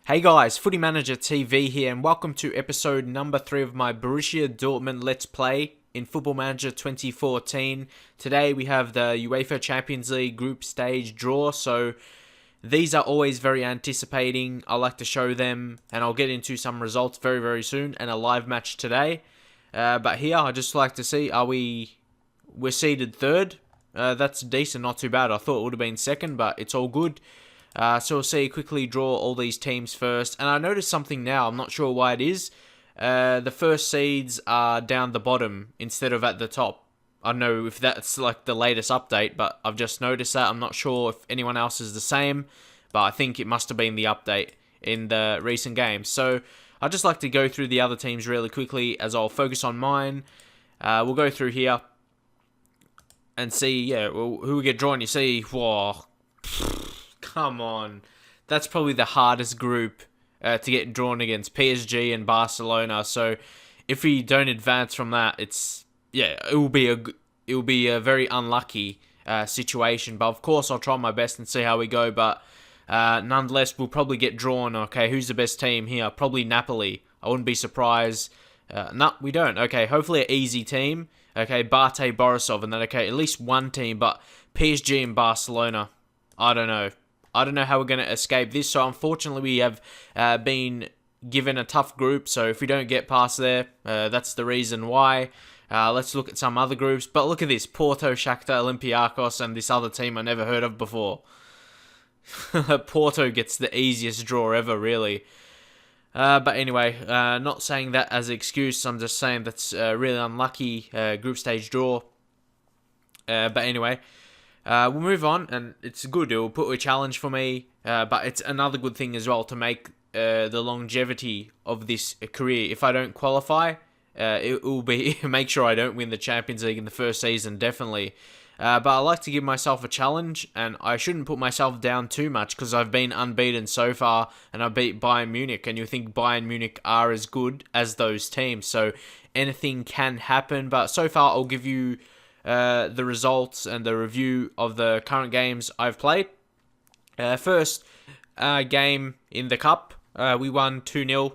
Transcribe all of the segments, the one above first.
Hey guys, Footy Manager TV here, and welcome to episode number 3 of my Borussia Dortmund Let's Play in Football Manager 2014. Today we have the UEFA Champions League group stage draw, so these are always very anticipating. I like to show them, and I'll get into some results very soon, and a live match today. But here, I just like to see, we're seeded third. That's decent, not too bad. I thought it would have been second, but it's all good. So we'll see, quickly draw all these teams first. And I noticed something now, I'm not sure why it is. The first seeds are down the bottom instead of at the top. I don't know if that's like the latest update, but I've just noticed that. I'm not sure if anyone else is the same, but I think it must have been the update in the recent games. So I'd just like to go through the other teams really quickly as I'll focus on mine. We'll go through here and see, who we get drawn. You see, whoa, come on. That's probably the hardest group to get drawn against, PSG and Barcelona. So if we don't advance from that, it will be a very unlucky situation. But of course, I'll try my best and see how we go. But nonetheless, we'll probably get drawn. Okay, who's the best team here? Probably Napoli. I wouldn't be surprised. No, we don't. Okay, hopefully an easy team. Okay, Bate, Borisov, and then at least one team. But PSG and Barcelona, I don't know. I don't know how we're going to escape this. So unfortunately, we have been given a tough group. So if we don't get past there, that's the reason why. Let's look at some other groups. But look at this. Porto, Shakhtar, Olympiacos, and this other team I never heard of before. Porto gets the easiest draw ever, really. But anyway, not saying that as an excuse. I'm just saying that's a really unlucky group stage draw. But anyway, we'll move on, and it's good. It will put a challenge for me, but it's another good thing as well to make the longevity of this career. If I don't qualify, it will be make sure I don't win the Champions League in the first season, definitely. But I like to give myself a challenge, and I shouldn't put myself down too much because I've been unbeaten so far, and I beat Bayern Munich, and you think Bayern Munich are as good as those teams, so anything can happen. But so far, I'll give you the results and the review of the current games I've played. First game in the Cup, we won 2-0.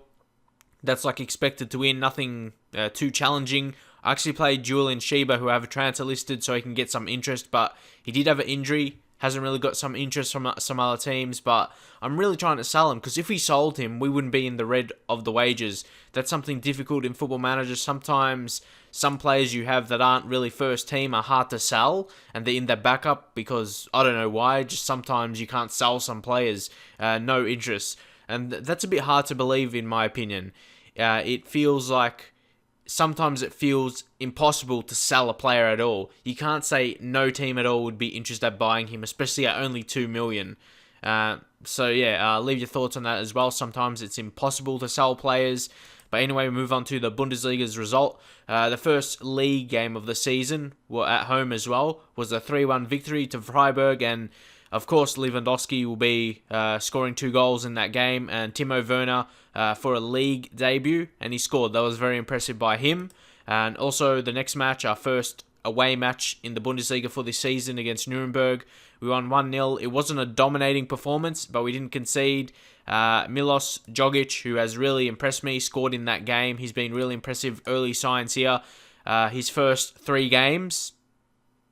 That's like expected to win, nothing too challenging. I actually played Julian Schieber, who I have a transfer listed so he can get some interest, but he did have an injury. Hasn't really got some interest from some other teams, but I'm really trying to sell him, because if we sold him, we wouldn't be in the red of the wages. That's something difficult in Football Manager. Sometimes some players you have that aren't really first team are hard to sell, and they're in their backup because, I don't know why, just sometimes you can't sell some players, no interest. And that's a bit hard to believe, in my opinion. Sometimes it feels impossible to sell a player at all. You can't say no team at all would be interested in buying him, especially at only 2 million. Leave your thoughts on that as well. Sometimes it's impossible to sell players. But anyway, we move on to the Bundesliga's result. The first league game of the season, at home as well, was a 3-1 victory to Freiburg, and of course, Lewandowski will be scoring 2 goals in that game, and Timo Werner for a league debut, and he scored. That was very impressive by him. And also, the next match, our first away match in the Bundesliga for this season against Nuremberg, we won 1-0. It wasn't a dominating performance, but we didn't concede. Milos Djogic, who has really impressed me, scored in that game. He's been really impressive. Early signs here. His first 3 games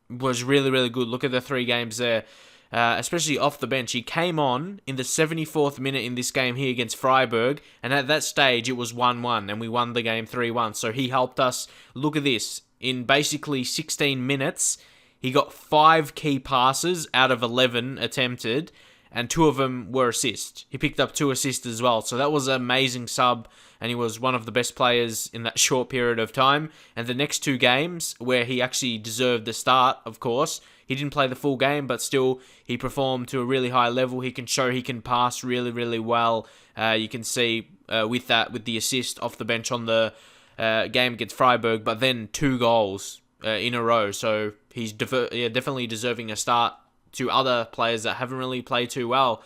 was really good. Look at the 3 games there. Especially off the bench. He came on in the 74th minute in this game here against Freiburg, and at that stage it was 1-1, and we won the game 3-1. So he helped us. Look at this. In basically 16 minutes, he got 5 key passes out of 11 attempted, and 2 of them were assists. He picked up 2 assists as well, so that was an amazing sub, and he was one of the best players in that short period of time. And the next 2 games, where he actually deserved the start, of course, he didn't play the full game, but still, he performed to a really high level. He can show he can pass really well. You can see with the assist off the bench on the game against Freiburg, but then 2 goals in a row. So he's definitely deserving a start to other players that haven't really played too well.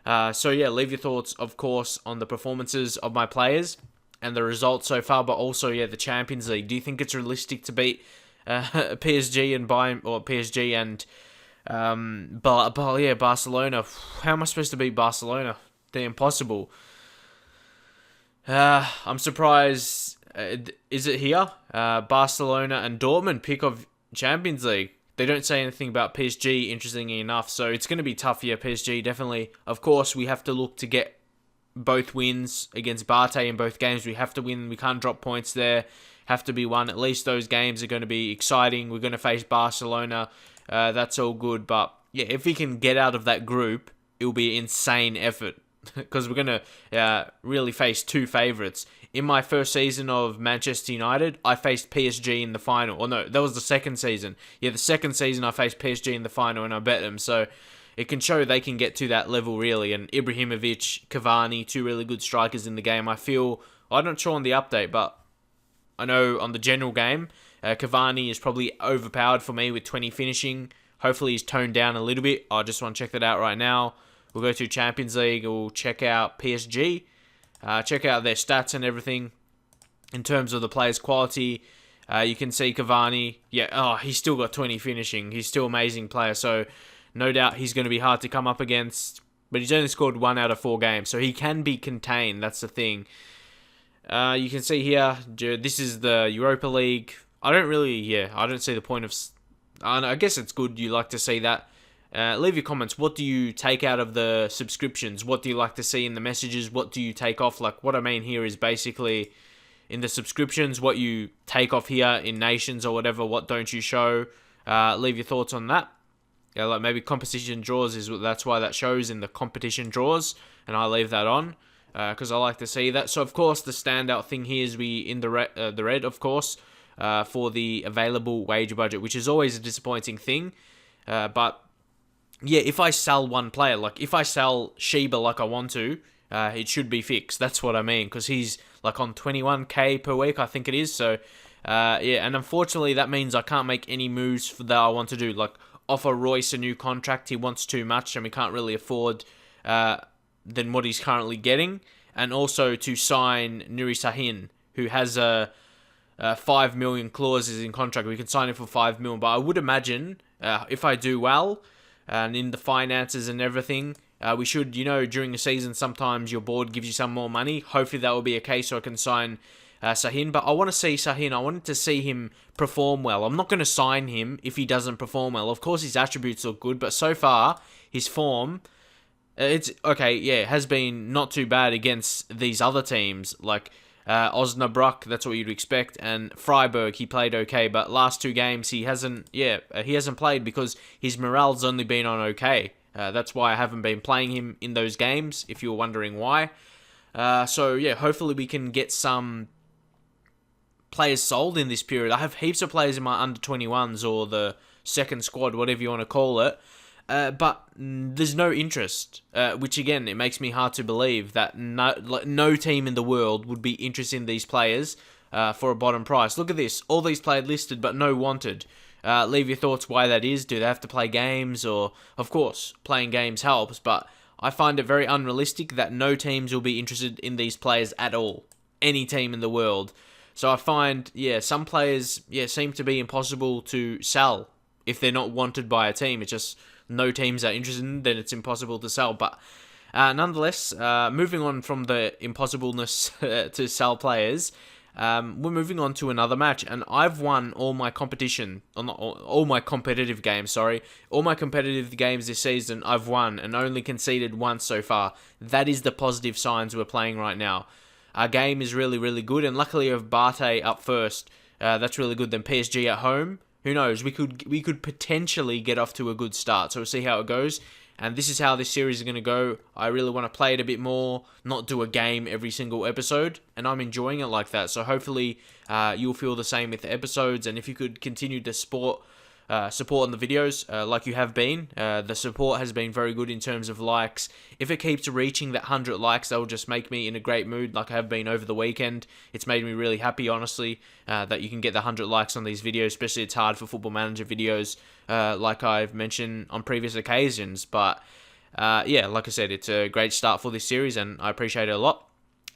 Leave your thoughts, of course, on the performances of my players and the results so far, but also, the Champions League. Do you think it's realistic to beat PSG and Bayern, or PSG and Barcelona? How am I supposed to beat Barcelona? They're impossible. I'm surprised. Is it here? Barcelona and Dortmund pick of Champions League. They don't say anything about PSG, interestingly enough. So it's going to be tough here, PSG, definitely. Of course, we have to look to get both wins against Barté in both games. We have to win. We can't drop points there. Have to be won. At least those games are going to be exciting. We're going to face Barcelona. That's all good. But yeah, if we can get out of that group, it'll be an insane effort. Because we're going to really face two favourites. In my first season of Manchester United, I faced PSG in the final. Or no, that was the second season. Yeah, the second season I faced PSG in the final and I bet them. So it can show they can get to that level really. And Ibrahimovic, Cavani, two really good strikers in the game. I'm not sure on the update, but I know on the general game, Cavani is probably overpowered for me with 20 finishing. Hopefully he's toned down a little bit. I just want to check that out right now. We'll go to Champions League. We'll check out PSG. Check out their stats and everything. In terms of the players' quality, you can see Cavani. Yeah, he's still got 20 finishing. He's still an amazing player. So no doubt he's going to be hard to come up against. But he's only scored 1 out of 4 games. So he can be contained. That's the thing. You can see here, this is the Europa League. I don't see the point of... I guess it's good you like to see that. Leave your comments. What do you take out of the subscriptions? What do you like to see in the messages? What do you take off? Like, what I mean here is basically in the subscriptions, what you take off here in nations or whatever. What don't you show? Leave your thoughts on that. Yeah, like maybe competition draws that's why that shows in the competition draws, and I leave that on because I like to see that. So of course the standout thing here is we in the red, of course, for the available wage budget, which is always a disappointing thing. But yeah, if I sell one player, like if I sell Sheba like I want to, it should be fixed. That's what I mean, because he's like on 21k per week, I think it is. So yeah, and unfortunately that means I can't make any moves that I want to do, like offer Royce a new contract. He wants too much and we can't really afford than what he's currently getting. And also to sign Nuri Sahin, who has a 5 million clauses in contract. We can sign him for 5 million, but I would imagine if I do well and in the finances and everything, we should, during the season, sometimes your board gives you some more money. Hopefully that will be a case so I can sign Sahin. But I want to see Sahin. I wanted to see him perform well. I'm not going to sign him if he doesn't perform well. Of course, his attributes look good, but so far, his form, it's okay, yeah, has been not too bad against these other teams, like Osnabrück, that's what you'd expect, and Freiburg, he played okay, but last 2 games, he hasn't played because his morale's only been on okay. That's why I haven't been playing him in those games, if you were wondering why. So, yeah, hopefully we can get some players sold in this period. I have heaps of players in my under-21s or the second squad, whatever you want to call it, but there's no interest, which again, it makes me hard to believe that no team in the world would be interested in these players for a bottom price. Look at this, all these players listed, but no wanted. Leave your thoughts why that is. Do they have to play games? Or, of course, playing games helps, but I find it very unrealistic that no teams will be interested in these players at all. Any team in the world. So I find, some players, seem to be impossible to sell if they're not wanted by a team. It's just no teams are interested in, then it's impossible to sell. But nonetheless, moving on from the impossibleness to sell players, we're moving on to another match, and I've won all my competitive games, all my competitive games this season I've won and only conceded once so far. That is the positive signs we're playing right now. Our game is really, really good, and luckily we have Barté up first. That's really good. Then PSG at home. Who knows? We could potentially get off to a good start. So we'll see how it goes. And this is how this series is going to go. I really want to play it a bit more, not do a game every single episode, and I'm enjoying it like that. So hopefully you'll feel the same with the episodes, and if you could continue to support on the videos like you have been. The support has been very good in terms of likes. If it keeps reaching that 100 likes, that will just make me in a great mood like I have been over the weekend. It's made me really happy, honestly, that you can get the 100 likes on these videos, especially it's hard for Football Manager videos, like I've mentioned on previous occasions. But like I said, it's a great start for this series, and I appreciate it a lot.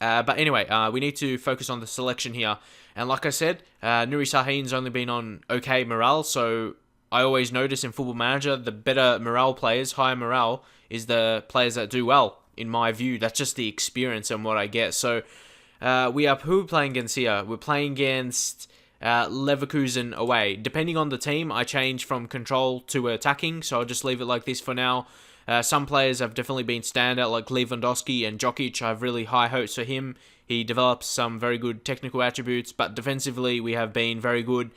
But anyway, we need to focus on the selection here. And like I said, Nuri Sahin's only been on okay morale, so I always notice in Football Manager, the better morale players, higher morale, is the players that do well, in my view. That's just the experience and what I get. So Who are we playing against here? We're playing against Leverkusen away. Depending on the team, I change from control to attacking, so I'll just leave it like this for now. Some players have definitely been standout, like Lewandowski and Jokic. I have really high hopes for him. He develops some very good technical attributes, but defensively we have been very good,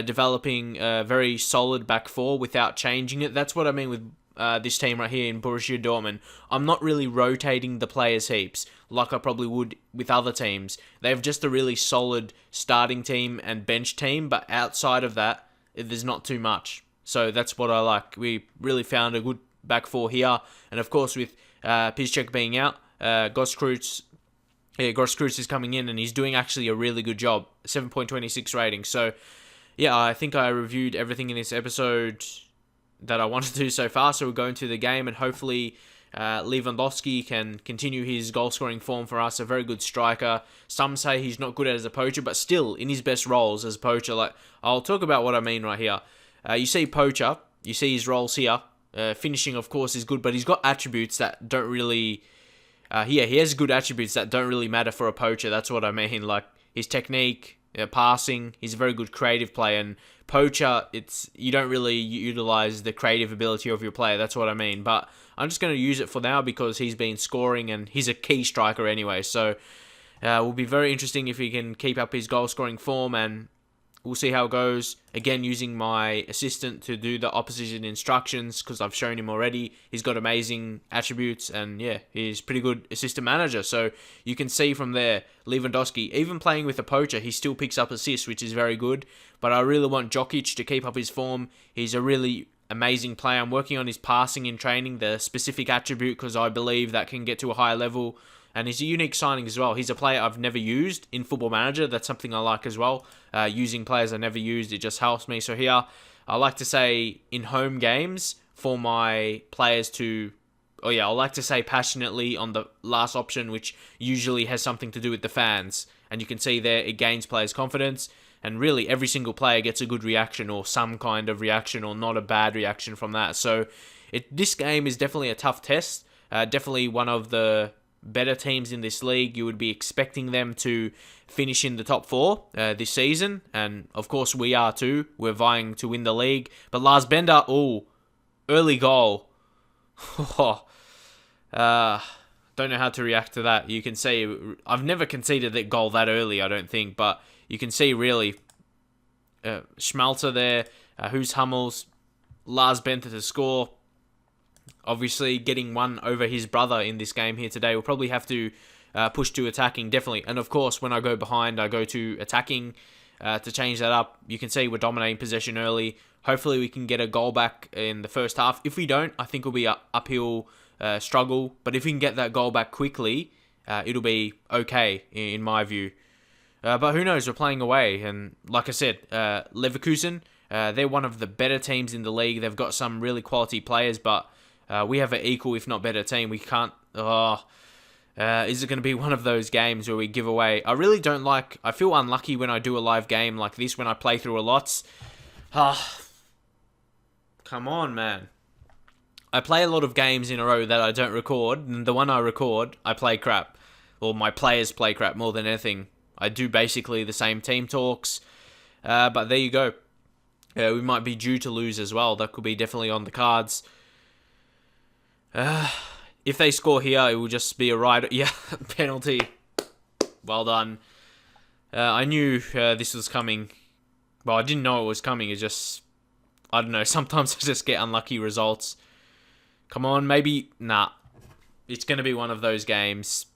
developing a very solid back four without changing it. That's what I mean with this team right here in Borussia Dortmund. I'm not really rotating the players heaps like I probably would with other teams. They have just a really solid starting team and bench team, but outside of that, there's not too much. So that's what I like. We really found a good back four here, and of course with Piszczek being out, Grosskreutz is coming in and he's doing actually a really good job. 7.26 rating. So yeah, I think I reviewed everything in this episode that I wanted to do so far. So we're going to the game, and hopefully Lewandowski can continue his goal-scoring form for us. A very good striker. Some say he's not good as a poacher, but still in his best roles as a poacher. Like, I'll talk about what I mean right here. You see poacher, you see his roles here. Finishing, of course, is good, but he's got attributes that don't really... he has good attributes that don't really matter for a poacher. That's what I mean. Like, his technique, passing, he's a very good creative player, and poacher, you don't really utilize the creative ability of your player. That's what I mean. But I'm just going to use it for now because he's been scoring and he's a key striker anyway. So it will be very interesting if he can keep up his goal scoring form, and we'll see how it goes. Again, using my assistant to do the opposition instructions because I've shown him already. He's got amazing attributes, and yeah, he's pretty good assistant manager. So you can see from there, Lewandowski, even playing with a poacher, he still picks up assists, which is very good. But I really want Jokic to keep up his form. He's a really amazing player. I'm working on his passing in training, the specific attribute, because I believe that can get to a higher level. And he's a unique signing as well. He's a player I've never used in Football Manager. That's something I like as well. Using players I never used, it just helps me. So here, I like to say in home games for my players to... I like to say passionately on the last option, which usually has something to do with the fans. And you can see there, it gains players' confidence. And really, every single player gets a good reaction or some kind of reaction or not a bad reaction from that. So this game is definitely a tough test. Definitely one of the better teams in this league. You would be expecting them to finish in the top four this season. And of course, we are too. We're vying to win the league. But Lars Bender, early goal. Don't know how to react to that. You can see, I've never conceded that goal that early, I don't think. But you can see really Schmalzer there, who's Hummels, Lars Bender to score. Obviously, getting one over his brother in this game here today. We'll probably have to push to attacking, definitely. And of course, when I go behind, I go to attacking to change that up. You can see we're dominating possession early. Hopefully, we can get a goal back in the first half. If we don't, I think it'll be an uphill struggle. But if we can get that goal back quickly, it'll be okay, in my view. But who knows? We're playing away. And like I said, Leverkusen, they're one of the better teams in the league. They've got some really quality players, but we have an equal, if not better, team. We can't... is it going to be one of those games where we give away... I really don't like... I feel unlucky when I do a live game like this, when I play through a lot. Come on, man. I play a lot of games in a row that I don't record, and the one I record, I play crap. Or my players play crap more than anything. I do basically the same team talks. But there you go. We might be due to lose as well. That could be definitely on the cards. If they score here, it will just be a right... Yeah, penalty. Well done. I knew this was coming. Well, I didn't know it was coming. It's just... I don't know. Sometimes I just get unlucky results. Come on, maybe... Nah. It's going to be one of those games.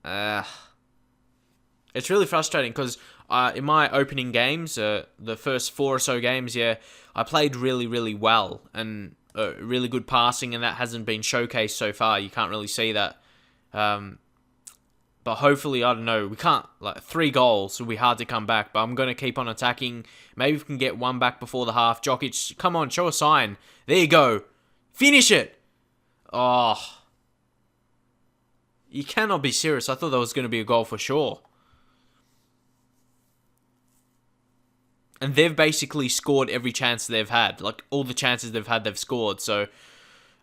It's really frustrating because in my opening games, the first 4 or so games, I played really, really well. And... really good passing, and that hasn't been showcased so far. You can't really see that. But hopefully, I don't know, we can't, 3 goals will be hard to come back, but I'm going to keep on attacking. Maybe we can get one back before the half. Jokic, come on, show a sign. There you go. Finish it. Oh. You cannot be serious. I thought that was going to be a goal for sure. And they've basically scored every chance they've had. Like, all the chances they've had, they've scored. So,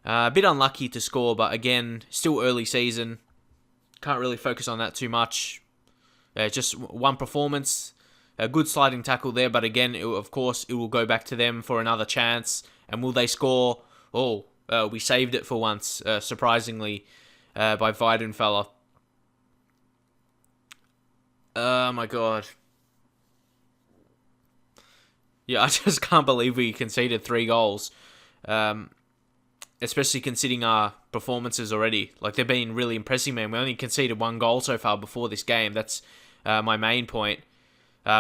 a bit unlucky to score. But again, still early season. can't really focus on that too much. Just one performance, a good sliding tackle there, but again, of course, it will go back to them for another chance. And will they score? Oh, we saved it for once, surprisingly, by Weidenfeller. Oh my god. Yeah, I just can't believe we conceded 3 goals. Especially considering our performances already. Like, they've been really impressive, man. We only conceded 1 goal so far before this game. That's my main point.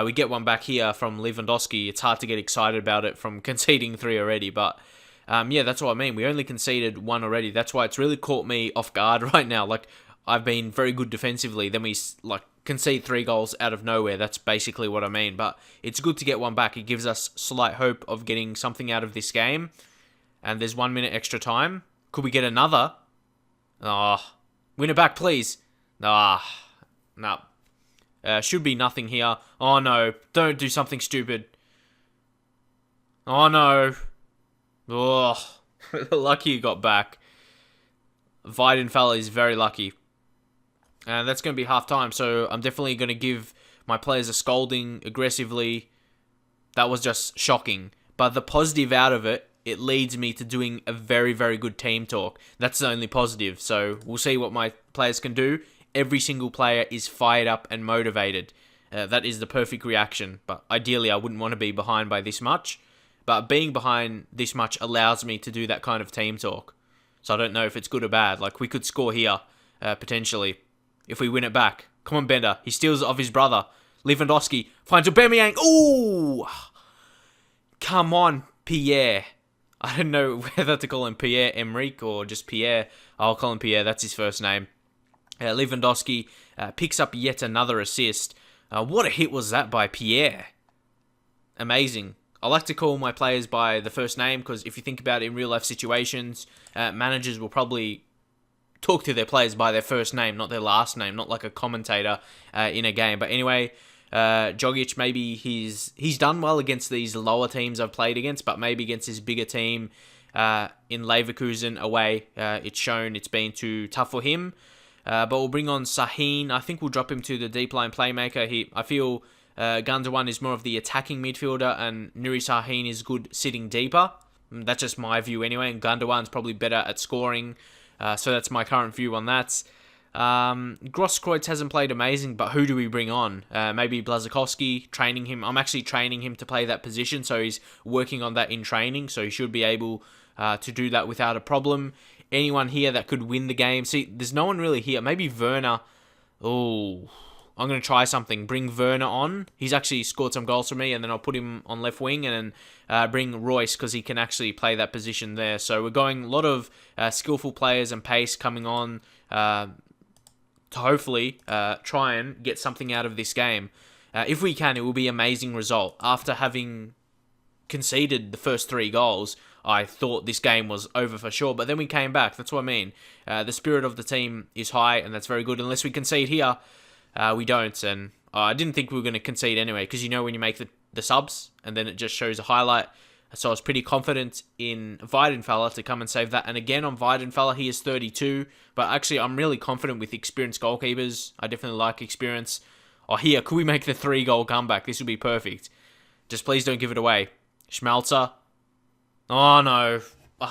We get one back here from Lewandowski. It's hard to get excited about it from conceding 3 already. But, yeah, that's what I mean. We only conceded 1 already. That's why it's really caught me off guard right now. Like, I've been very good defensively. Then we, concede 3 goals out of nowhere. That's basically what I mean. But it's good to get one back. It gives us slight hope of getting something out of this game. And there's 1 minute extra time. Could we get another? Win it back, please. No. Should be nothing here. Oh, no. Don't do something stupid. Oh, no. Oh, lucky you got back. Weidenfeller is very lucky. And that's going to be half time, so I'm definitely going to give my players a scolding aggressively. That was just shocking. But the positive out of it, it leads me to doing a very, very good team talk. That's the only positive. So we'll see what my players can do. Every single player is fired up and motivated. That is the perfect reaction. But ideally, I wouldn't want to be behind by this much. But being behind this much allows me to do that kind of team talk. So I don't know if it's good or bad. Like, we could score here, potentially, if we win it back. Come on, Bender. He steals it off his brother. Lewandowski finds Aubameyang. Ooh! Come on, Pierre. I don't know whether to call him Pierre-Emerick or just Pierre. I'll call him Pierre. That's his first name. Lewandowski picks up yet another assist. What a hit was that by Pierre. Amazing. I like to call my players by the first name because if you think about it in real-life situations, managers will probably talk to their players by their first name, not their last name, not like a commentator in a game. But anyway, Jogic, maybe he's done well against these lower teams I've played against, but maybe against this bigger team in Leverkusen away, it's shown it's been too tough for him. But we'll bring on Sahin. I think we'll drop him to the deep line playmaker. I feel Gundogan is more of the attacking midfielder, and Nuri Sahin is good sitting deeper. That's just my view anyway, and Gundogan's probably better at scoring. So that's my current view on that. Grosskreutz hasn't played amazing, but who do we bring on? Maybe Blazikowski, training him. I'm actually training him to play that position, so he's working on that in training, so he should be able to do that without a problem. Anyone here that could win the game? See, there's no one really here. Maybe Werner. Oh, I'm going to try something. Bring Werner on. He's actually scored some goals for me, and then I'll put him on left wing, and then bring Royce because he can actually play that position there. So we're going a lot of skillful players and pace coming on to hopefully try and get something out of this game. If we can, it will be an amazing result. After having conceded the first 3 goals, I thought this game was over for sure, but then we came back. That's what I mean. The spirit of the team is high, and that's very good. Unless we concede here, we don't. And I didn't think we were going to concede anyway, because you know when you make the subs, and then it just shows a highlight. So I was pretty confident in Weidenfeller to come and save that. And again, on Weidenfeller, he is 32. But actually, I'm really confident with experienced goalkeepers. I definitely like experience. Oh, here, could we make the 3-goal comeback? This would be perfect. Just please don't give it away. Schmelzer. Oh, no.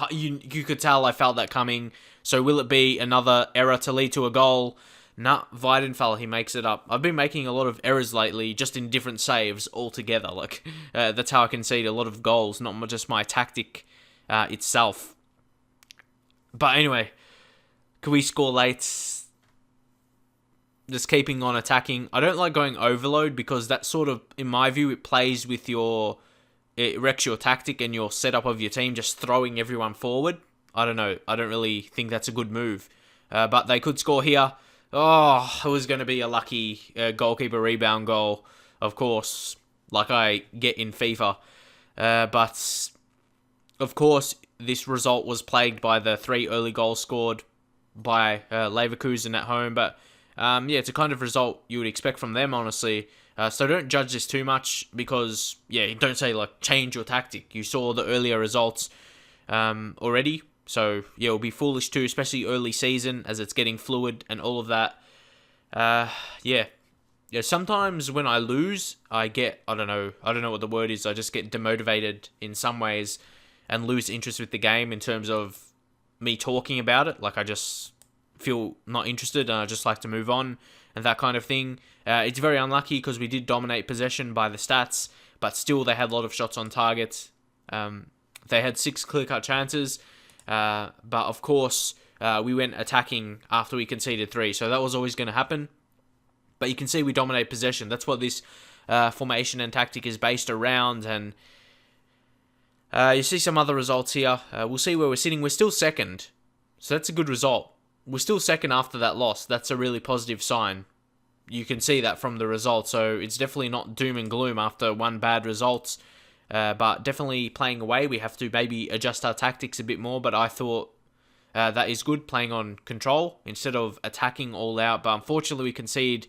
You could tell I felt that coming. So will it be another error to lead to a goal? Nah, Weidenfeller, he makes it up. I've been making a lot of errors lately, just in different saves altogether. Like, that's how I concede a lot of goals, not just my tactic itself. But anyway, can we score late? Just keeping on attacking. I don't like going overload because that sort of, in my view, it plays with it wrecks your tactic and your setup of your team, just throwing everyone forward. I don't know. I don't really think that's a good move. But they could score here. Oh, it was going to be a lucky goalkeeper rebound goal, of course, like I get in FIFA. But, of course, this result was plagued by the 3 early goals scored by Leverkusen at home. But, yeah, it's a kind of result you would expect from them, honestly. So don't judge this too much because, yeah, don't say, change your tactic. You saw the earlier results already. So, yeah, it'll be foolish too, especially early season as it's getting fluid and all of that. Yeah. Yeah, sometimes when I lose, I get, I don't know what the word is, I just get demotivated in some ways and lose interest with the game in terms of me talking about it. Like, I just feel not interested and I just like to move on and that kind of thing. It's very unlucky because we did dominate possession by the stats, but still they had a lot of shots on target. They had 6 clear-cut chances, but of course we went attacking after we conceded 3, so that was always going to happen. But you can see we dominate possession. That's what this formation and tactic is based around. And you see some other results here. We'll see where we're sitting. We're still second. So that's a good result. We're still second after that loss. That's a really positive sign. You can see that from the results. So it's definitely not doom and gloom after one bad result. But definitely playing away. We have to maybe adjust our tactics a bit more. But I thought that is good, playing on control instead of attacking all out. But unfortunately, we concede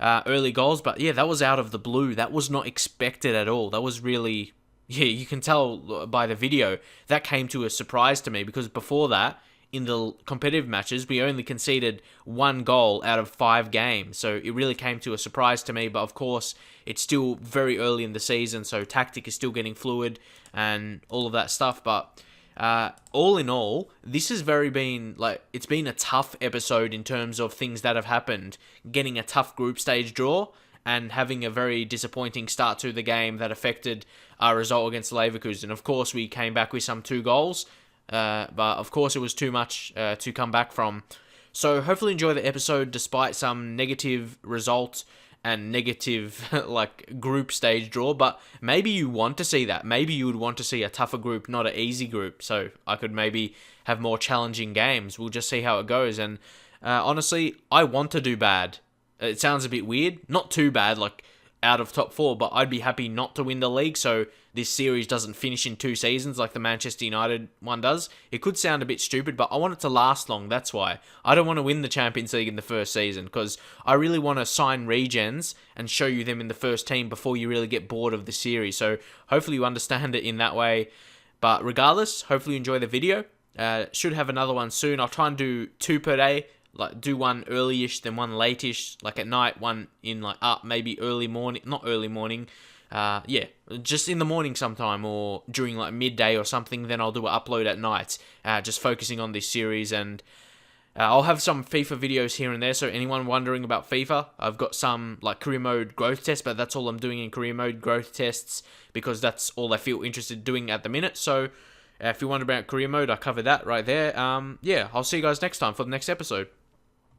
early goals. But yeah, that was out of the blue. That was not expected at all. That was really, yeah, you can tell by the video, that came to a surprise to me because before that, in the competitive matches, we only conceded 1 goal out of 5 games. So it really came to a surprise to me. But of course, it's still very early in the season, so tactic is still getting fluid and all of that stuff. But all in all, this has it's been a tough episode in terms of things that have happened. Getting a tough group stage draw and having a very disappointing start to the game that affected our result against Leverkusen. Of course, we came back with some 2 goals, but of course it was too much to come back from. So hopefully enjoy the episode despite some negative results and negative group stage draw, but maybe you want to see that. Maybe you would want to see a tougher group, not an easy group, so I could maybe have more challenging games. We'll just see how it goes. And honestly, I want to do bad. It sounds a bit weird, not too bad, like out of top 4, but I'd be happy not to win the league, so this series doesn't finish in 2 seasons like the Manchester United one does. It could sound a bit stupid, but I want it to last long, that's why. I don't want to win the Champions League in the first season, because I really want to sign regens and show you them in the first team before you really get bored of the series, so hopefully you understand it in that way. But regardless, hopefully you enjoy the video. Should have another one soon. I'll try and do 2 per day. Like, do one early-ish, then one late-ish, like at night, one in maybe early morning, not early morning, just in the morning sometime, or during like midday or something, then I'll do an upload at night, just focusing on this series. And I'll have some FIFA videos here and there, so anyone wondering about FIFA, I've got some like career mode growth tests, but that's all I'm doing in career mode growth tests, because that's all I feel interested in doing at the minute. So if you wonder about career mode, I cover that right there. Yeah, I'll see you guys next time for the next episode.